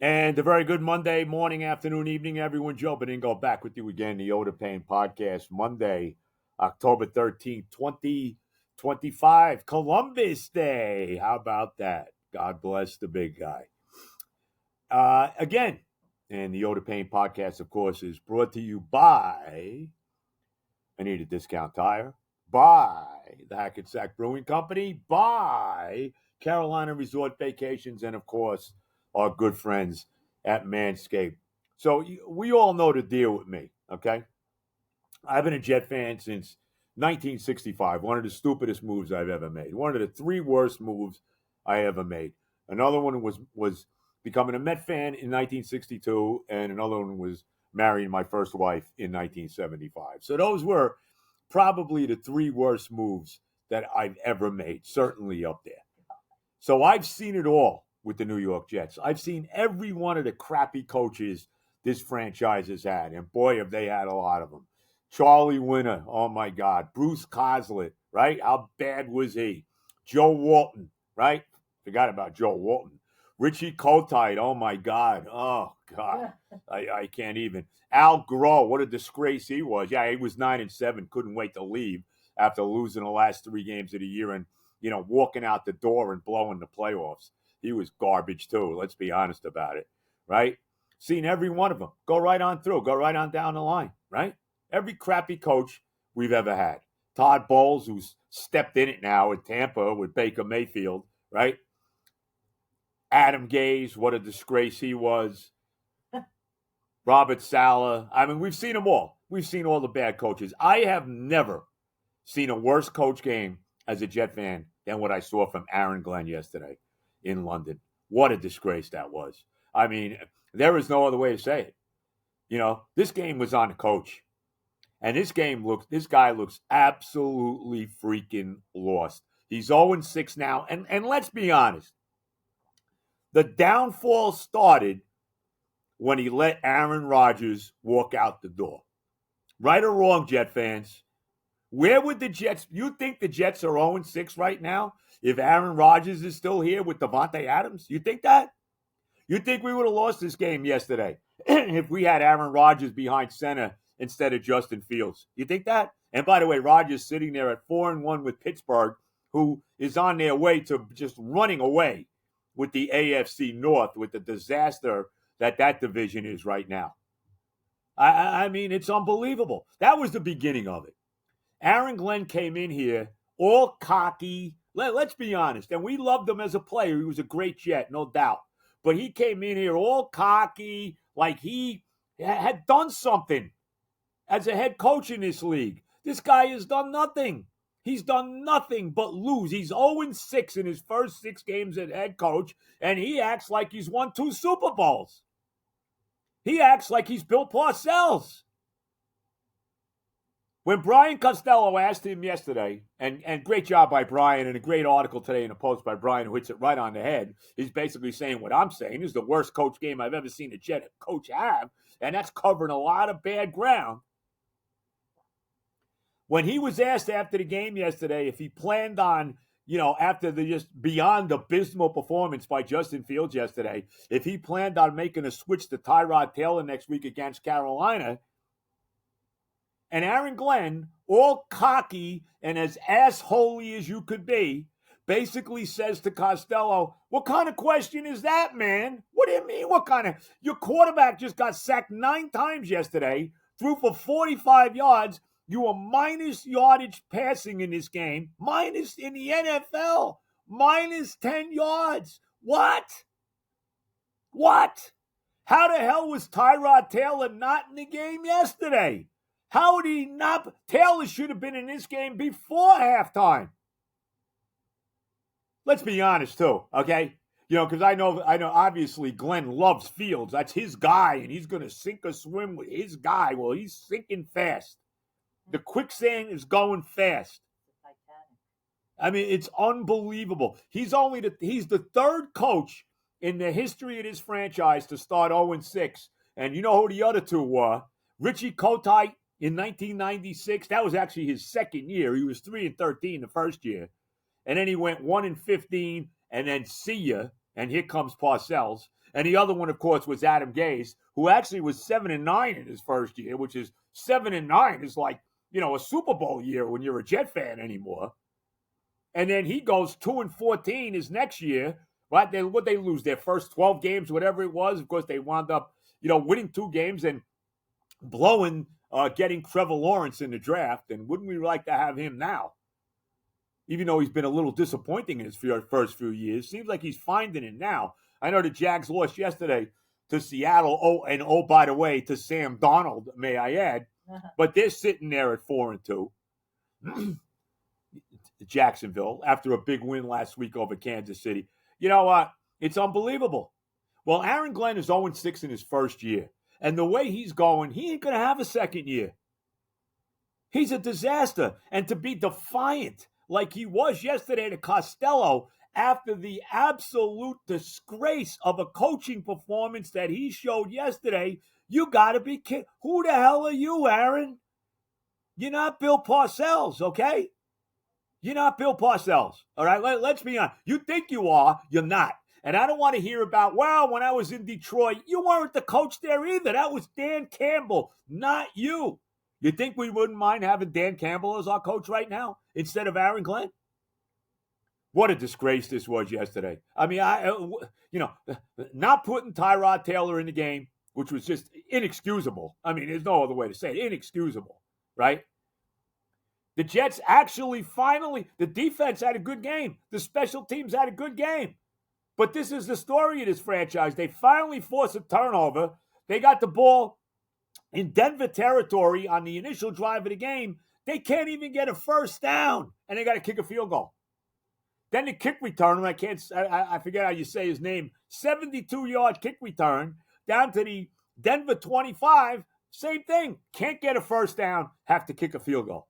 And a very good Monday morning, afternoon, evening, everyone. Joe Benigno back with you again, the Oda Pain Podcast, Monday, October 13th, 2025, Columbus Day. How about that? God bless the big guy. Again, and the Oda Pain Podcast, of course, is brought to you by I Need a Discount Tire, by the Hackensack Brewing Company, by Carolina Resort Vacations, and, of course, our good friends at Manscaped. So we all know the deal with me, okay? I've been a Jet fan since 1965, one of the stupidest moves I've ever made, one of the three worst moves I ever made. Another one was becoming a Met fan in 1962, and another one was marrying my first wife in 1975. So those were probably the three worst moves that I've ever made, certainly up there. So I've seen it all with the New York Jets. I've seen every one of the crappy coaches this franchise has had, and boy, have they had a lot of them. Charlie Winter, oh my God. Bruce Coslett, right? How bad was he? Joe Walton, right? Forgot about Joe Walton. Richie Kotite, oh my God. Oh God. I can't even. Al Groh, what a disgrace he was. Yeah, he was 9-7, couldn't wait to leave after losing the last three games of the year and walking out the door and blowing the playoffs. He was garbage too. Let's be honest about it, right? Seen every one of them. Go right on through. Go right on down the line, right? Every crappy coach we've ever had. Todd Bowles, who's stepped in it now at Tampa with Baker Mayfield, right? Adam Gase, what a disgrace he was. Robert Saleh. I mean, we've seen them all. We've seen all the bad coaches. I have never seen a worse coach game as a Jet fan than what I saw from Aaron Glenn yesterday in London. What a disgrace that was. I mean, there is no other way to say it. This game was on the coach. And this guy looks absolutely freaking lost. He's 0-6 now. And let's be honest. The downfall started when he let Aaron Rodgers walk out the door. Right or wrong, Jet fans? Where would the Jets, you think the Jets are 0-6 right now if Aaron Rodgers is still here with Devontae Adams? You think that? You think we would have lost this game yesterday if we had Aaron Rodgers behind center instead of Justin Fields? You think that? And by the way, Rodgers sitting there at 4-1 with Pittsburgh, who is on their way to just running away with the AFC North with the disaster that division is right now. I mean, it's unbelievable. That was the beginning of it. Aaron Glenn came in here all cocky. Let's be honest. And we loved him as a player. He was a great Jet, no doubt. But he came in here all cocky, like he had done something as a head coach in this league. This guy has done nothing. He's done nothing but lose. He's 0-6 in his first 6 games as head coach, and he acts like he's won 2 Super Bowls. He acts like he's Bill Parcells. When Brian Costello asked him yesterday, and great job by Brian, and a great article today in the Post by Brian who hits it right on the head, he's basically saying what I'm saying. This is the worst coach game I've ever seen a Jet coach have, and that's covering a lot of bad ground. When he was asked after the game yesterday if he planned on, after the just beyond abysmal performance by Justin Fields yesterday, if he planned on making a switch to Tyrod Taylor next week against Carolina, and Aaron Glenn, all cocky and as assholey as you could be, basically says to Costello, what kind of question is that, man? What do you mean, what kind of? Your quarterback just got sacked 9 times yesterday, threw for 45 yards. You were minus yardage passing in this game, minus in the NFL, minus 10 yards. What? How the hell was Tyrod Taylor not in the game yesterday? How would he not? Taylor should have been in this game before halftime. Let's be honest, too, okay? Because I know, obviously Glenn loves Fields. That's his guy, and he's going to sink or swim with his guy. Well, he's sinking fast. The quicksand is going fast. I mean, it's unbelievable. He's the third coach in the history of this franchise to start 0-6. And you know who the other two were? Richie Kotite in 1996. That was actually his second year. He was 3-13 the first year. And then he went 1-15 and then see ya And here comes Parcells. And the other one, of course, was Adam Gase, who actually was 7-9 in his first year, which is 7-9 is like, a Super Bowl year when you're a Jet fan anymore. And then he goes 2-14 his next year, right? They lose their first 12 games, whatever it was. Of course, they wound up, winning 2 games and blowing, getting Trevor Lawrence in the draft. And wouldn't we like to have him now? Even though he's been a little disappointing in his first few years, seems like he's finding it now. I know the Jags lost yesterday to Seattle. Oh, by the way, to Sam Darnold, may I add. But they're sitting there at 4-2. Jacksonville, after a big win last week over Kansas City. You know what? It's unbelievable. Well, Aaron Glenn is 0-6 in his first year. And the way he's going, he ain't going to have a second year. He's a disaster. And to be defiant like he was yesterday to Costello after the absolute disgrace of a coaching performance that he showed yesterday, you got to be kidding. Who the hell are you, Aaron? You're not Bill Parcells, okay? You're not Bill Parcells, all right? Let's be honest. You think you are, you're not. And I don't want to hear about, when I was in Detroit, you weren't the coach there either. That was Dan Campbell, not you. You think we wouldn't mind having Dan Campbell as our coach right now instead of Aaron Glenn? What a disgrace this was yesterday. I mean, not putting Tyrod Taylor in the game, which was just inexcusable. I mean, there's no other way to say it. Inexcusable, right? The Jets actually the defense had a good game. The special teams had a good game. But this is the story of this franchise. They finally forced a turnover. They got the ball in Denver territory on the initial drive of the game. They can't even get a first down, and they got to kick a field goal. Then the kick return, I forget how you say his name, 72-yard kick return down to the Denver 25. Same thing. Can't get a first down, have to kick a field goal.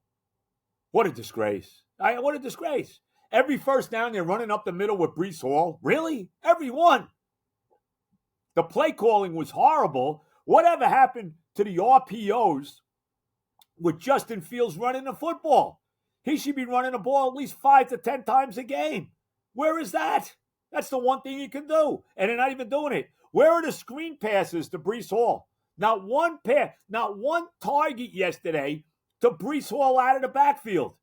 What a disgrace. What a disgrace. Every first down, they're running up the middle with Breece Hall. Really? Every one. The play calling was horrible. Whatever happened to the RPOs with Justin Fields running the football? He should be running the ball at least 5 to 10 times a game. Where is that? That's the one thing he can do, and they're not even doing it. Where are the screen passes to Breece Hall? Not one pass, not one target yesterday to Breece Hall out of the backfield.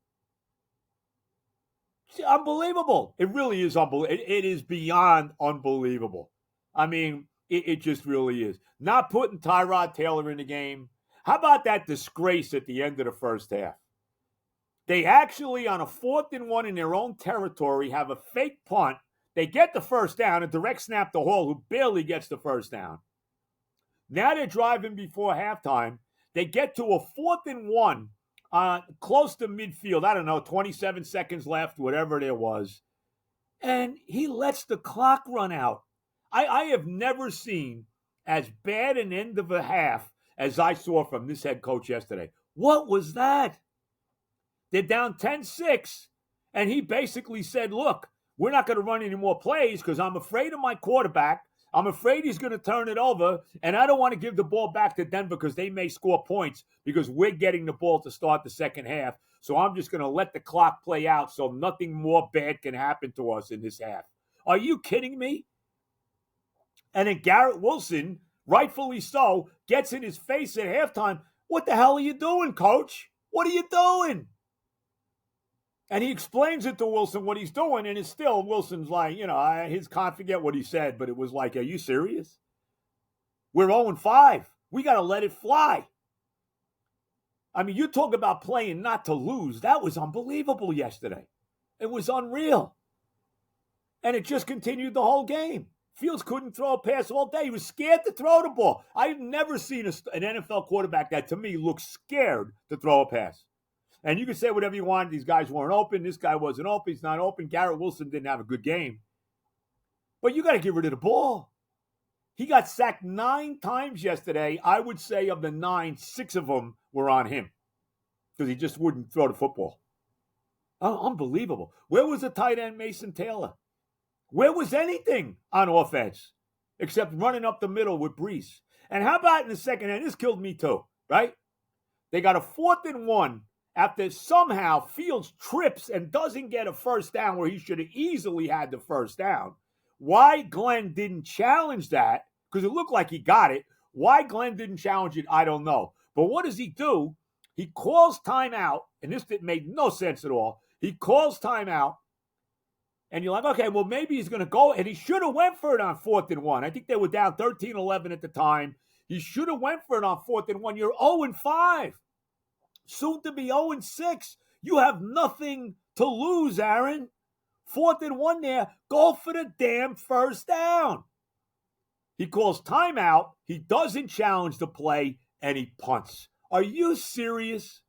It's unbelievable. It really is unbelievable. It is beyond unbelievable. I mean, it just really is. Not putting Tyrod Taylor in the game. How about that disgrace at the end of the first half? They actually, on a 4th and 1 in their own territory, have a fake punt. They get the first down, a direct snap to Hall, who barely gets the first down. Now they're driving before halftime. They get to a 4th and 1, close to midfield. I don't know, 27 seconds left, whatever there was. And he lets the clock run out. I have never seen as bad an end of a half as I saw from this head coach yesterday. What was that? They're down 10-6, and he basically said, look, we're not going to run any more plays because I'm afraid of my quarterback. I'm afraid he's going to turn it over, and I don't want to give the ball back to Denver because they may score points because we're getting the ball to start the second half. So I'm just going to let the clock play out so nothing more bad can happen to us in this half. Are you kidding me? And then Garrett Wilson, rightfully so, gets in his face at halftime. What the hell are you doing, coach? What are you doing? And he explains it to Wilson what he's doing, and it's still, Wilson's like, I forget what he said, but it was like, are you serious? We're 0-5. We got to let it fly. I mean, you talk about playing not to lose. That was unbelievable yesterday. It was unreal. And it just continued the whole game. Fields couldn't throw a pass all day. He was scared to throw the ball. I've never seen an NFL quarterback that, to me, looked scared to throw a pass. And you can say whatever you want. These guys weren't open. This guy wasn't open. He's not open. Garrett Wilson didn't have a good game. But you got to get rid of the ball. He got sacked 9 times yesterday. I would say of the 9, 6 of them were on him because he just wouldn't throw the football. Oh, unbelievable. Where was the tight end Mason Taylor? Where was anything on offense except running up the middle with Breece? And how about in the second half? This killed me too, right? They got a 4th and 1 after somehow Fields trips and doesn't get a first down where he should have easily had the first down. Why Glenn didn't challenge that, because it looked like he got it. Why Glenn didn't challenge it, I don't know. But what does he do? He calls timeout, and this didn't make no sense at all. He calls timeout, and you're like, okay, well, maybe he's going to go, and he should have went for it on 4th and 1. I think they were down 13-11 at the time. He should have went for it on 4th and 1. You're 0-5, soon to be 0-6. You have nothing to lose, Aaron. 4th and 1 there. Go for the damn first down. He calls timeout. He doesn't challenge the play, and he punts. Are you serious?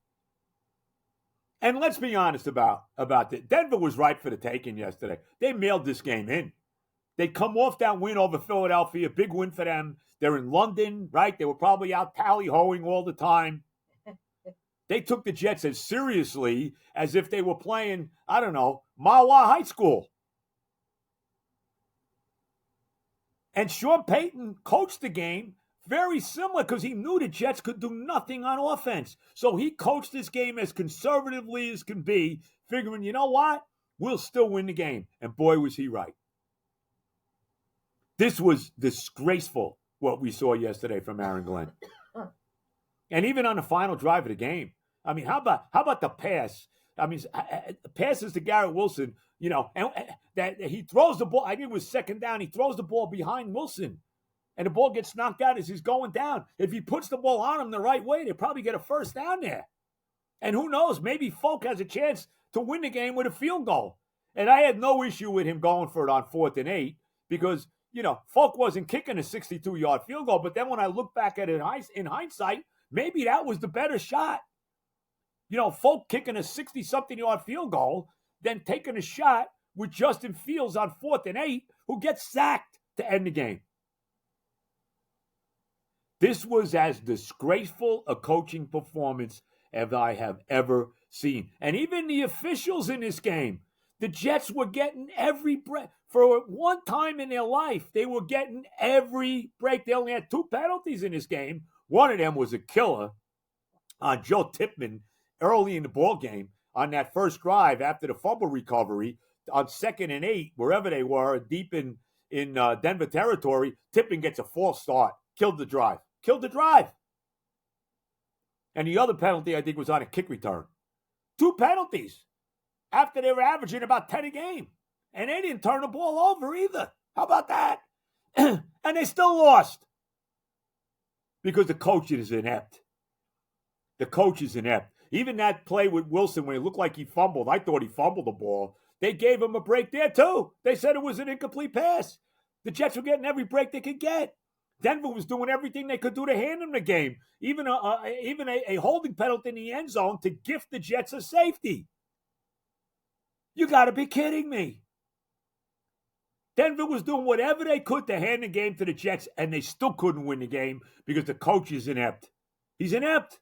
And let's be honest about that. Denver was right for the taking yesterday. They mailed this game in. They come off that win over Philadelphia. Big win for them. They're in London, right? They were probably out tally-hoing all the time. They took the Jets as seriously as if they were playing, I don't know, Mawa High School. And Sean Payton coached the game very similar because he knew the Jets could do nothing on offense. So he coached this game as conservatively as can be, figuring, you know what? We'll still win the game. And boy, was he right. This was disgraceful, what we saw yesterday from Aaron Glenn. And even on the final drive of the game, I mean, how about the pass? I mean, passes to Garrett Wilson, and that he throws the ball. I think it was 2nd down. He throws the ball behind Wilson, and the ball gets knocked out as he's going down. If he puts the ball on him the right way, they probably get a first down there. And who knows? Maybe Folk has a chance to win the game with a field goal. And I had no issue with him going for it on 4th and 8 because, Folk wasn't kicking a 62-yard field goal. But then when I look back at it in hindsight, maybe that was the better shot. Folk kicking a 60-something-yard field goal, then taking a shot with Justin Fields on 4th and 8, who gets sacked to end the game. This was as disgraceful a coaching performance as I have ever seen. And even the officials in this game, the Jets were getting every break. For one time in their life, they were getting every break. They only had 2 penalties in this game. One of them was a killer on Joe Tipman early in the ball game on that first drive after the fumble recovery on 2nd and 8, wherever they were, deep in Denver territory. Tipman gets a false start, killed the drive. And the other penalty, I think, was on a kick return. 2 penalties after they were averaging about 10 a game. And they didn't turn the ball over either. How about that? And they still lost because the coach is inept. Even that play with Wilson when it looked like he fumbled, I thought he fumbled the ball. They gave him a break there too. They said it was an incomplete pass. The Jets were getting every break they could get. Denver was doing everything they could do to hand them the game. Even a holding penalty in the end zone to gift the Jets a safety. You got to be kidding me. Denver was doing whatever they could to hand the game to the Jets, and they still couldn't win the game because the coach is inept. He's inept.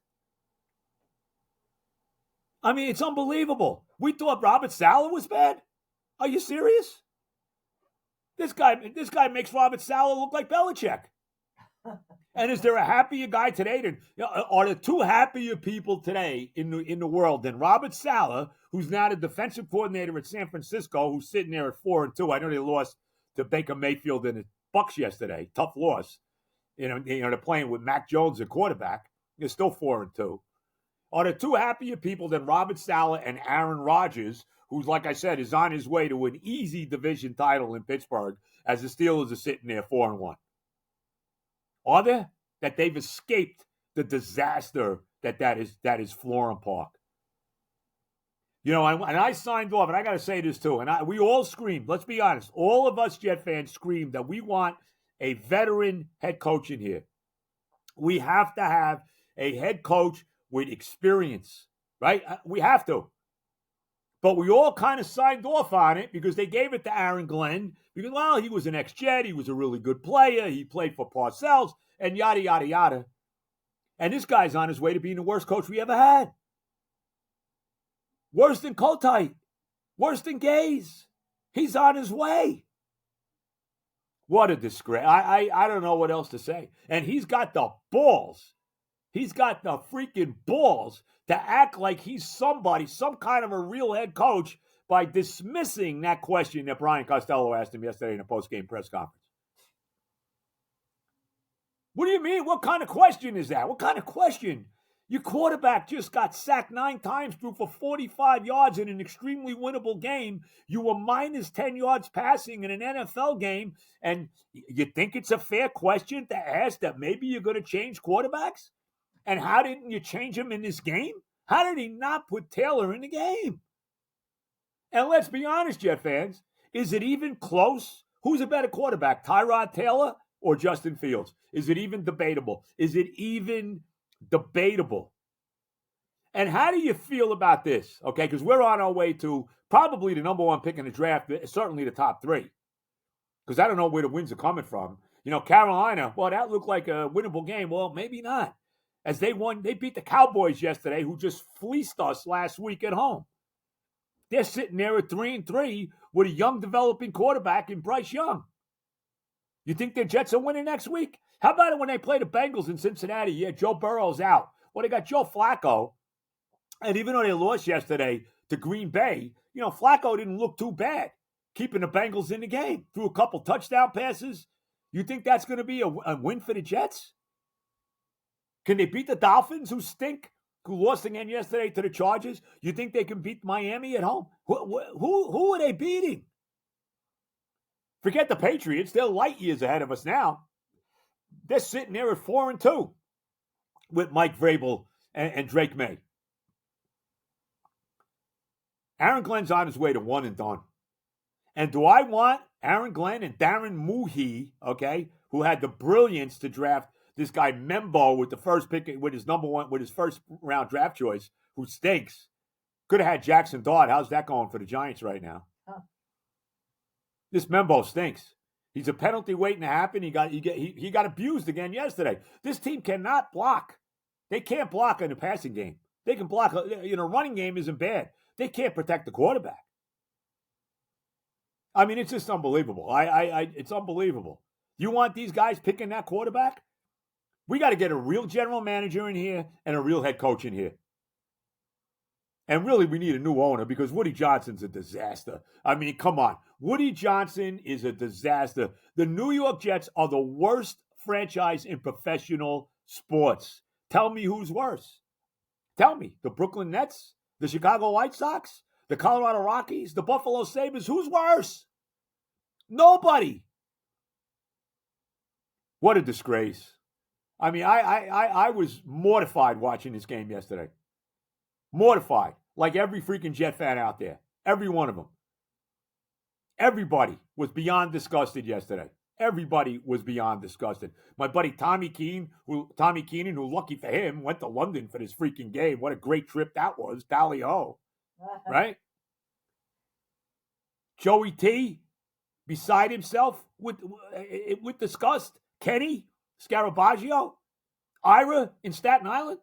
I mean, it's unbelievable. We thought Robert Saleh was bad. Are you serious? This guy makes Robert Saleh look like Belichick. And is there a happier guy today are there 2 happier people today in the world than Robert Saleh, who's now the defensive coordinator at San Francisco, who's sitting there at 4-2. I know they lost to Baker Mayfield and the Bucs yesterday. Tough loss. They're playing with Mac Jones at quarterback. They're still 4-2. Are there 2 happier people than Robert Saleh and Aaron Rodgers, who's, like I said, is on his way to an easy division title in Pittsburgh as the Steelers are sitting there 4-1? Are there? That they've escaped the disaster that is Florham Park. And I signed off, and I got to say this too, and we all screamed, let's be honest, all of us Jet fans screamed that we want a veteran head coach in here. We have to have a head coach with experience, right? We have to. But we all kind of signed off on it because they gave it to Aaron Glenn because, well, he was an ex-Jet. He was a really good player. He played for Parcells and yada, yada, yada. And this guy's on his way to being the worst coach we ever had. Worse than Kotite. Worse than Gaze. He's on his way. What a disgrace. I don't know what else to say. And he's got the balls. He's got the freaking balls to act like he's somebody, some kind of a real head coach by dismissing that question that Brian Costello asked him yesterday in a post-game press conference. What do you mean? What kind of question is that? What kind of question? Your quarterback just got sacked 9 times, threw for 45 yards in an extremely winnable game. You were minus 10 yards passing in an NFL game, and you think it's a fair question to ask that maybe you're going to change quarterbacks? And how didn't you change him in this game? How did he not put Taylor in the game? And let's be honest, Jet fans, is it even close? Who's a better quarterback, Tyrod Taylor or Justin Fields? Is it even debatable? Is it even debatable? And how do you feel about this? Okay, because we're on our way to probably the number 1 pick in the draft, certainly the top 3. Because I don't know where the wins are coming from. You know, Carolina, well, that looked like a winnable game. Well, maybe not. As they beat the Cowboys yesterday, who just fleeced us last week at home. They're sitting there at 3-3 with a young developing quarterback in Bryce Young. You think the Jets are winning next week? How about it when they play the Bengals in Cincinnati? Yeah, Joe Burrow's out. Well, they got Joe Flacco. And even though they lost yesterday to Green Bay, you know, Flacco didn't look too bad, keeping the Bengals in the game. Threw a couple touchdown passes. You think that's going to be a win for the Jets? Can they beat the Dolphins, who stink, who lost again yesterday to the Chargers? You think they can beat Miami at home? Who are they beating? Forget the Patriots. They're light years ahead of us now. They're sitting there at 4-2 with Mike Vrabel and Drake May. Aaron Glenn's on his way to 1 and done. And do I want Aaron Glenn and Darren Moohey, okay, who had the brilliance to draft this guy Membo with the first pick, with his first round draft choice, who stinks? Could have had Jackson Dart. How's that going for the Giants right now? Huh. This Membo stinks. He's a penalty waiting to happen. He got abused again yesterday. This team cannot block. They can't block in a passing game. They can block. Running game isn't bad. They can't protect the quarterback. I mean, it's just unbelievable. It's unbelievable. You want these guys picking that quarterback? We got to get a real general manager in here and a real head coach in here. And really, we need a new owner because Woody Johnson's a disaster. I mean, come on. Woody Johnson is a disaster. The New York Jets are the worst franchise in professional sports. Tell me who's worse. Tell me. The Brooklyn Nets? The Chicago White Sox? The Colorado Rockies? The Buffalo Sabres? Who's worse? Nobody. What a disgrace. I mean, I was mortified watching this game yesterday. Mortified. Like every freaking Jet fan out there. Every one of them. Everybody was beyond disgusted yesterday. Everybody was beyond disgusted. My buddy Tommy Keenan, who lucky for him, went to London for this freaking game. What a great trip that was. Tally-ho. Right? Joey T, beside himself with disgust. Kenny Scarabaggio, Ira in Staten Island,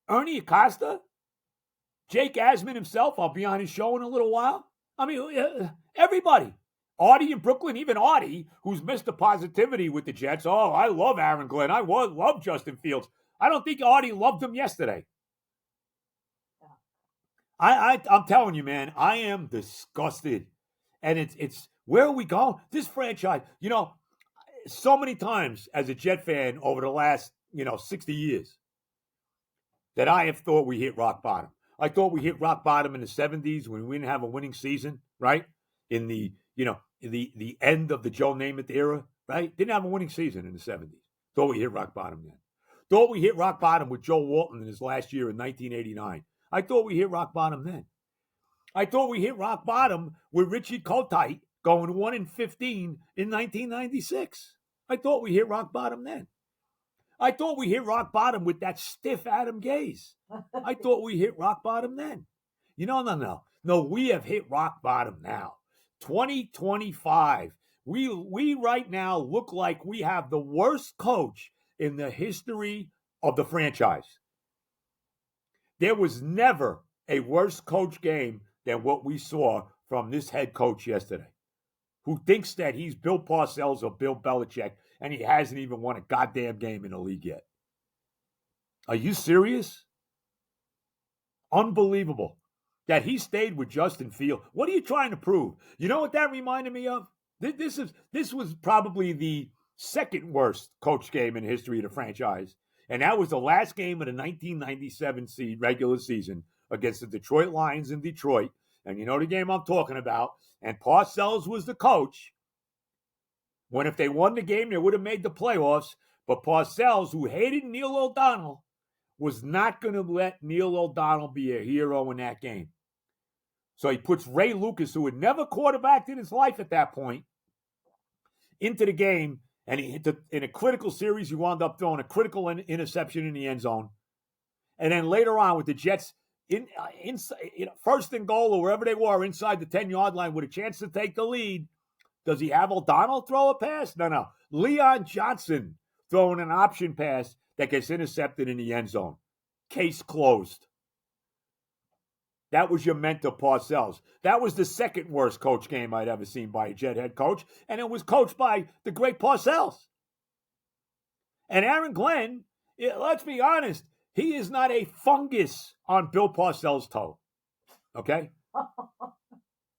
Ernie Acosta, Jake Asman himself. I'll be on his show in a little while. I mean, everybody. Artie in Brooklyn, even Artie, who's Mr. Positivity with the Jets. Oh, I love Aaron Glenn. I love Justin Fields. I don't think Artie loved him yesterday. I'm telling you, man, I am disgusted. And it's where are we going? This franchise, so many times as a Jet fan over the last, 60 years that I have thought we hit rock bottom. I thought we hit rock bottom in the 70s when we didn't have a winning season, right? In the, the end of the Joe Namath era, right? Didn't have a winning season in the 70s. Thought we hit rock bottom then. Thought we hit rock bottom with Joe Walton in his last year in 1989. I thought we hit rock bottom then. I thought we hit rock bottom with Richie Kotite going 1-15 in 1996. I thought we hit rock bottom then. I thought we hit rock bottom with that stiff Adam Gase. I thought we hit rock bottom then. No. No, we have hit rock bottom now. 2025. We right now look like we have the worst coach in the history of the franchise. There was never a worse coach game than what we saw from this head coach yesterday, who thinks that he's Bill Parcells or Bill Belichick, and he hasn't even won a goddamn game in the league yet. Are you serious? Unbelievable. that he stayed with Justin Fields. What are you trying to prove? You know what that reminded me of? This was probably the second worst coach game in the history of the franchise. And that was the last game of the 1997 regular season against the Detroit Lions in Detroit. And you know the game I'm talking about. And Parcells was the coach. When if they won the game, they would have made the playoffs. But Parcells, who hated Neil O'Donnell, was not going to let Neil O'Donnell be a hero in that game. So he puts Ray Lucas, who had never quarterbacked in his life at that point, into the game. And in a critical series, he wound up throwing a critical interception in the end zone. And then later on, with the Jets in first and goal or wherever they were inside the 10-yard line with a chance to take the lead, does he have O'Donnell throw a pass? No. Leon Johnson throwing an option pass that gets intercepted in the end zone. Case closed. That was your mentor, Parcells. That was the second worst coach game I'd ever seen by a Jet head coach, and it was coached by the great Parcells. And Aaron Glenn, let's be honest, he is not a fungus on Bill Parcells' toe. Okay?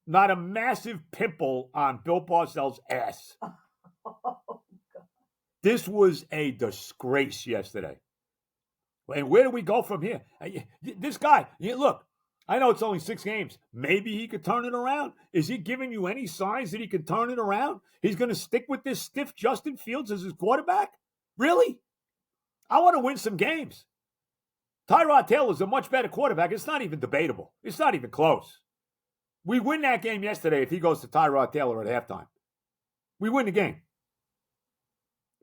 Not a massive pimple on Bill Parcells' ass. This was a disgrace yesterday. And where do we go from here? This guy, look, I know it's only 6 games. Maybe he could turn it around. Is he giving you any signs that he can turn it around? He's going to stick with this stiff Justin Fields as his quarterback? Really? I want to win some games. Tyrod Taylor's a much better quarterback. It's not even debatable. It's not even close. We win that game yesterday if he goes to Tyrod Taylor at halftime. We win the game.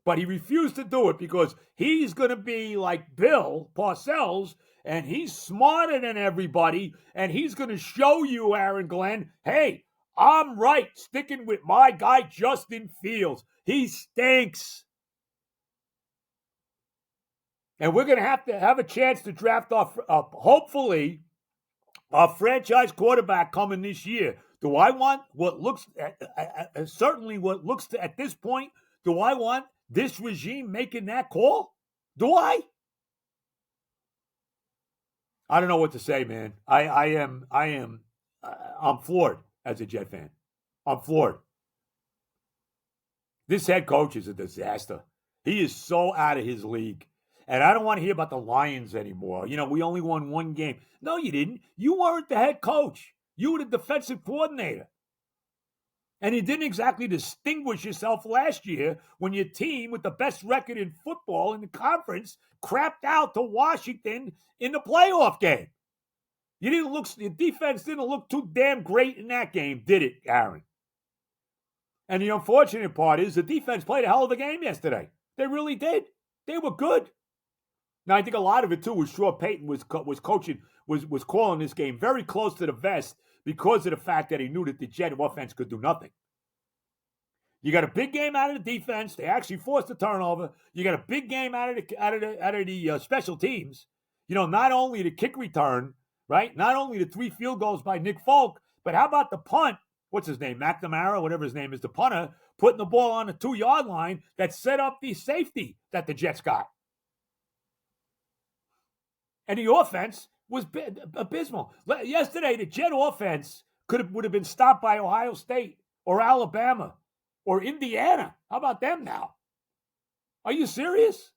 But he refused to do it because he's going to be like Bill Parcells, and he's smarter than everybody, and he's going to show you, Aaron Glenn, hey, I'm right, sticking with my guy Justin Fields. He stinks. And we're going to have a chance to draft hopefully, our franchise quarterback coming this year. Do I want what looks, certainly what looks to, at this point, do I want this regime making that call? Do I? I don't know what to say, man. I'm floored as a Jet fan. I'm floored. This head coach is a disaster. He is so out of his league. And I don't want to hear about the Lions anymore. You know, we only won 1 game. No, you didn't. You weren't the head coach. You were the defensive coordinator. And you didn't exactly distinguish yourself last year when your team with the best record in football in the conference crapped out to Washington in the playoff game. Your defense didn't look too damn great in that game, did it, Aaron? And the unfortunate part is the defense played a hell of a game yesterday. They really did. They were good. Now, I think a lot of it, too, was Sean Payton was coaching, was calling this game very close to the vest because of the fact that he knew that the Jet offense could do nothing. You got a big game out of the defense. They actually forced a turnover. You got a big game out of the special teams. You know, not only the kick return, right? Not only the 3 field goals by Nick Folk, but how about the punt? What's his name? McNamara, whatever his name is, the punter, putting the ball on the 2-yard line that set up the safety that the Jets got. And the offense was abysmal. Yesterday, the Jet offense would have been stopped by Ohio State or Alabama or Indiana. How about them now? Are you serious?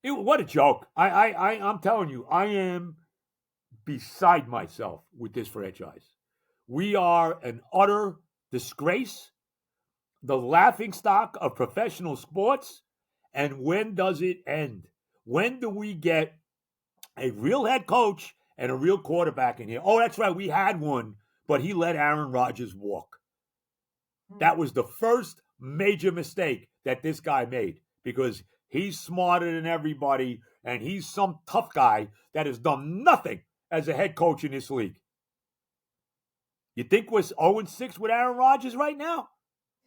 What a joke. I'm telling you, I am beside myself with this franchise. We are an utter disgrace, the laughingstock of professional sports. And when does it end? When do we get a real head coach and a real quarterback in here? Oh, that's right. We had one, but he let Aaron Rodgers walk. That was the first major mistake that this guy made because he's smarter than everybody and he's some tough guy that has done nothing as a head coach in this league. You think we're 0-6 with Aaron Rodgers right now?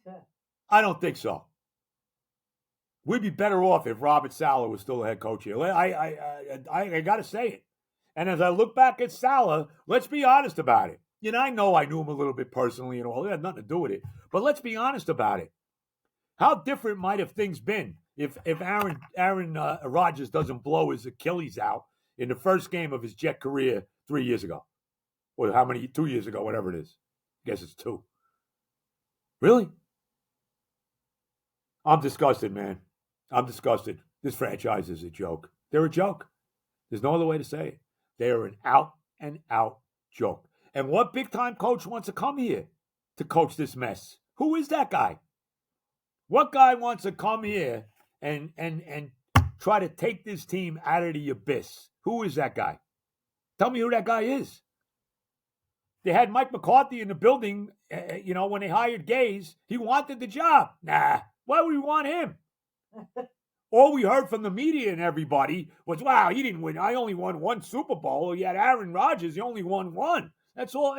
Sure. I don't think so. We'd be better off if Robert Saleh was still the head coach here. I got to say it. And as I look back at Saleh, let's be honest about it. You know, I knew him a little bit personally and all. It had nothing to do with it. But let's be honest about it. How different might have things been if Aaron Rodgers doesn't blow his Achilles out in the first game of his Jet career 3 years ago? Or how many? 2 years ago, whatever it is. I guess it's 2. Really? I'm disgusted, man. I'm disgusted. This franchise is a joke. They're a joke. There's no other way to say it. They are an out-and-out joke. And what big-time coach wants to come here to coach this mess? Who is that guy? What guy wants to come here and try to take this team out of the abyss? Who is that guy? Tell me who that guy is. They had Mike McCarthy in the building, when they hired Gaze. He wanted the job. Nah, why would we want him? All we heard from the media and everybody was, wow, he didn't win. I only won 1 Super Bowl. He had Aaron Rodgers. He only won 1. That's all,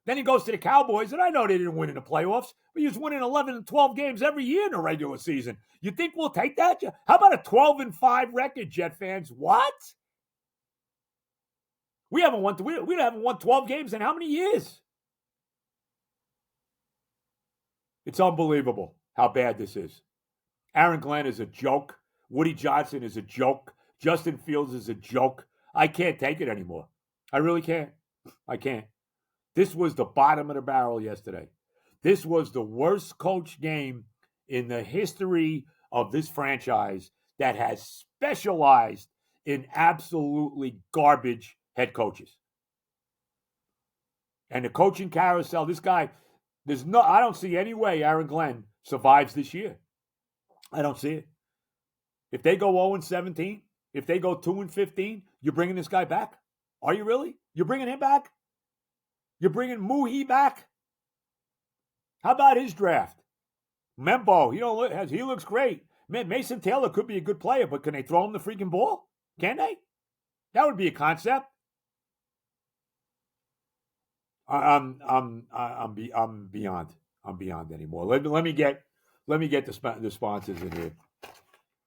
Then he goes to the Cowboys, and I know they didn't win in the playoffs, but he was winning 11 and 12 games every year in the regular season. You think we'll take that? How about a 12-5 record, Jet fans? What? We haven't won 12 games in how many years? It's unbelievable how bad this is. Aaron Glenn is a joke. Woody Johnson is a joke. Justin Fields is a joke. I can't take it anymore. I really can't. I can't. This was the bottom of the barrel yesterday. This was the worst coach game in the history of this franchise that has specialized in absolutely garbage head coaches. And the coaching carousel, this guy, I don't see any way Aaron Glenn survives this year. I don't see it. If they go 0-17, if they go 2-15, you're bringing this guy back? Are you really? You're bringing him back? You're bringing Muhi back? How about his draft? Membo, he looks great. Man, Mason Taylor could be a good player, but can they throw him the freaking ball? Can they? That would be a concept. I'm beyond. I'm beyond anymore. Let me get the sponsors in here.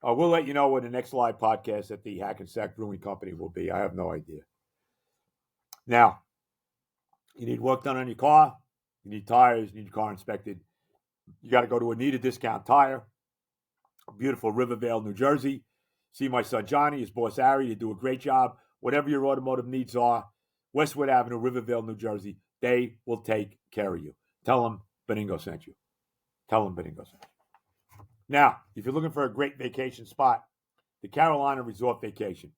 We'll let you know when the next live podcast at the Hackensack Brewing Company will be. I have no idea. Now, you need work done on your car. You need tires. You need your car inspected. You got to go to Anita Discount Tire, beautiful Rivervale, New Jersey. See my son Johnny, his boss Ari. They do a great job. Whatever your automotive needs are, Westwood Avenue, Rivervale, New Jersey, they will take care of you. Tell them Benigno sent you. Tell them Benigno sent you. Now, if you're looking for a great vacation spot, the Carolina Resort Vacation.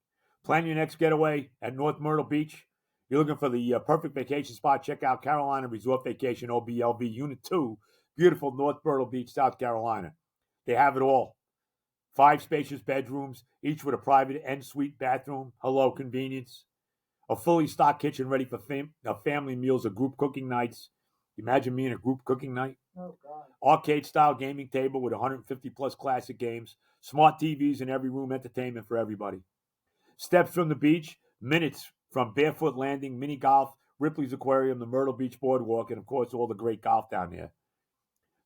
Plan your next getaway at North Myrtle Beach. You're looking for the perfect vacation spot, check out Carolina Resort Vacation, OBLV Unit 2, beautiful North Myrtle Beach, South Carolina. They have it all. 5 spacious bedrooms, each with a private en-suite bathroom. Hello, convenience. A fully stocked kitchen ready for family meals or group cooking nights. Imagine me in a group cooking night. Oh, God. Arcade-style gaming table with 150-plus classic games. Smart TVs in every room, entertainment for everybody. Steps from the beach, minutes from Barefoot Landing, mini golf, Ripley's Aquarium, the Myrtle Beach Boardwalk, and, of course, all the great golf down there.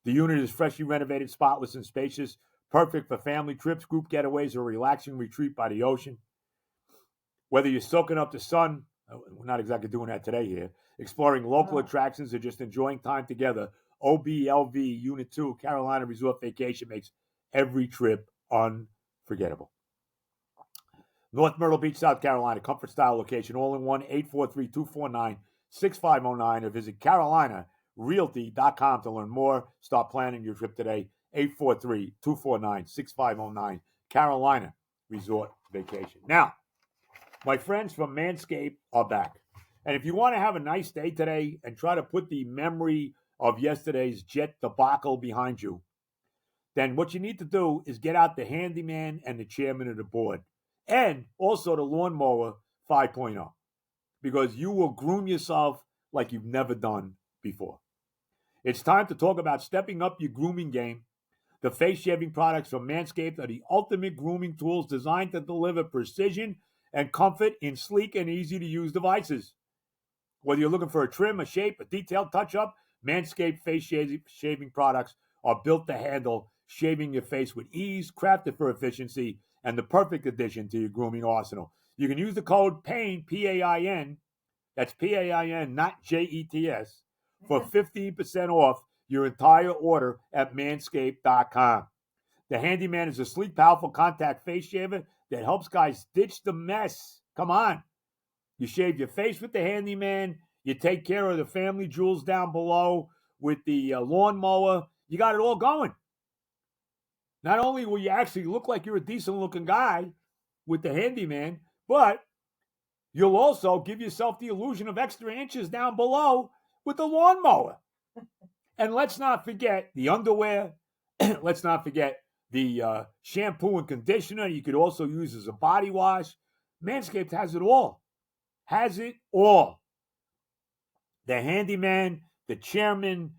The unit is freshly renovated, spotless, and spacious, perfect for family trips, group getaways, or a relaxing retreat by the ocean. Whether you're soaking up the sun, we're not exactly doing that today here, exploring local attractions, or just enjoying time together, OBLV Unit 2 Carolina Resort Vacation makes every trip unforgettable. North Myrtle Beach, South Carolina, comfort style location, all in one, 843-249-6509, or visit carolinarealty.com to learn more. Start planning your trip today, 843-249-6509, Carolina Resort Vacation. Now, my friends from Manscaped are back. And if you want to have a nice day today and try to put the memory of yesterday's jet debacle behind you, then what you need to do is get out the handyman and the chairman of the board. And also the lawnmower 5.0, because you will groom yourself like you've never done before. It's time to talk about stepping up your grooming game. The face shaving products from Manscaped are the ultimate grooming tools designed to deliver precision and comfort in sleek and easy-to-use devices. Whether you're looking for a trim, a shape, a detailed touch-up, Manscaped face shaving products are built to handle shaving your face with ease, crafted for efficiency, and the perfect addition to your grooming arsenal. You can use the code PAIN, P-A-I-N, that's P-A-I-N, not J-E-T-S, for 15% off your entire order at manscaped.com. The Handyman is a sleek, powerful contact face shaver that helps guys ditch the mess. Come on. You shave your face with the handyman. You take care of the family jewels down below with the lawnmower. You got it all going. Not only will you actually look like you're a decent-looking guy with the handyman, but you'll also give yourself the illusion of extra inches down below with the lawnmower. And let's not forget the underwear. Let's not forget the shampoo and conditioner you could also use as a body wash. Manscaped has it all. Has it all. The handyman, the chairman,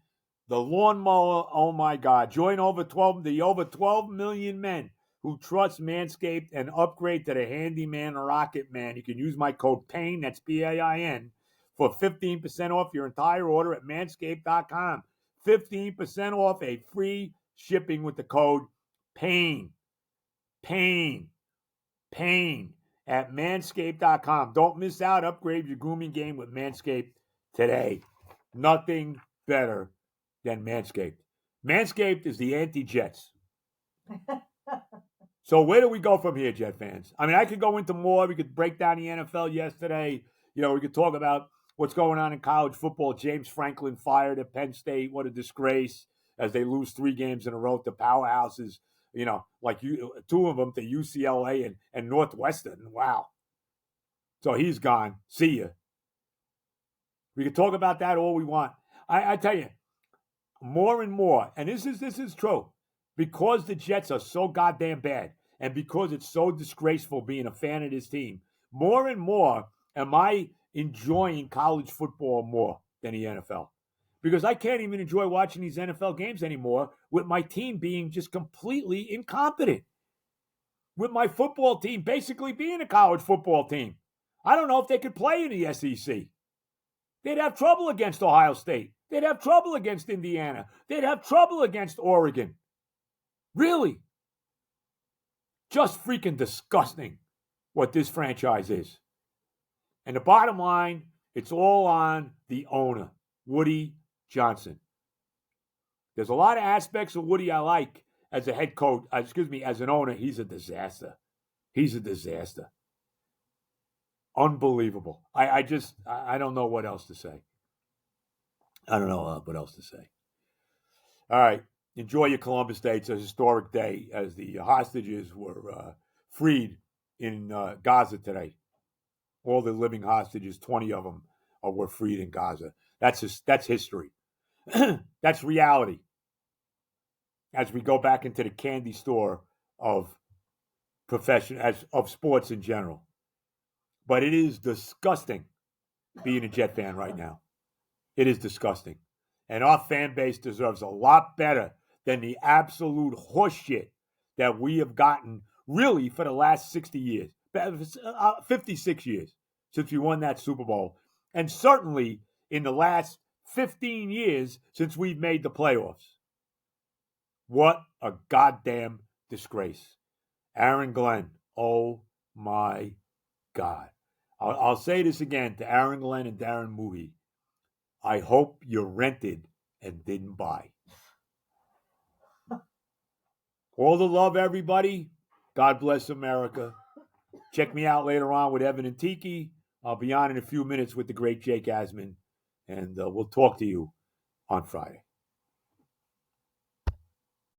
the lawnmower. Oh my God. Join the over 12 million men who trust Manscaped and upgrade to the Handyman Rocket Man. You can use my code PAIN, that's PAIN, for 15% off your entire order at manscaped.com. 15% off, a free shipping with the code PAIN. PAIN. PAIN at manscaped.com. Don't miss out. Upgrade your grooming game with Manscaped today. Nothing better than Manscaped. Manscaped is the anti-Jets. So where do we go from here, Jet fans? I mean, I could go into more. We could break down the NFL yesterday. You know, we could talk about what's going on in college football. James Franklin fired at Penn State. What a disgrace as they lose 3 games in a row to powerhouses. You know, like 2 of them to UCLA and Northwestern. Wow. So he's gone. See ya. We can talk about that all we want. I tell you, more and more, and this is true, because the Jets are so goddamn bad and because it's so disgraceful being a fan of this team, more and more am I enjoying college football more than the NFL. Because I can't even enjoy watching these NFL games anymore with my team being just completely incompetent. With my football team basically being a college football team. I don't know if they could play in the SEC. They'd have trouble against Ohio State. They'd have trouble against Indiana. They'd have trouble against Oregon. Really? Just freaking disgusting what this franchise is. And the bottom line, it's all on the owner, Woody Johnson. There's a lot of aspects of Woody I like as a head coach, as an owner. He's a disaster. He's a disaster. Unbelievable. I don't know what else to say. I don't know what else to say. All right. Enjoy your Columbus Day. It's a historic day as the hostages were freed in Gaza today. All the living hostages, 20 of them, were freed in Gaza. That's history. That's reality. As we go back into the candy store of of sports in general. But it is disgusting being a Jet fan right now. It is disgusting. And our fan base deserves a lot better than the absolute horseshit that we have gotten really for the last 60 years, 56 years since we won that Super Bowl. And certainly in the last 15 years since we've made the playoffs. What a goddamn disgrace. Aaron Glenn, oh my God. I'll say this again to Aaron Glenn and Darren Moohey. I hope you rented and didn't buy. All the love, everybody. God bless America. Check me out later on with Evan and Tiki. I'll be on in a few minutes with the great Jake Asman, and we'll talk to you on Friday.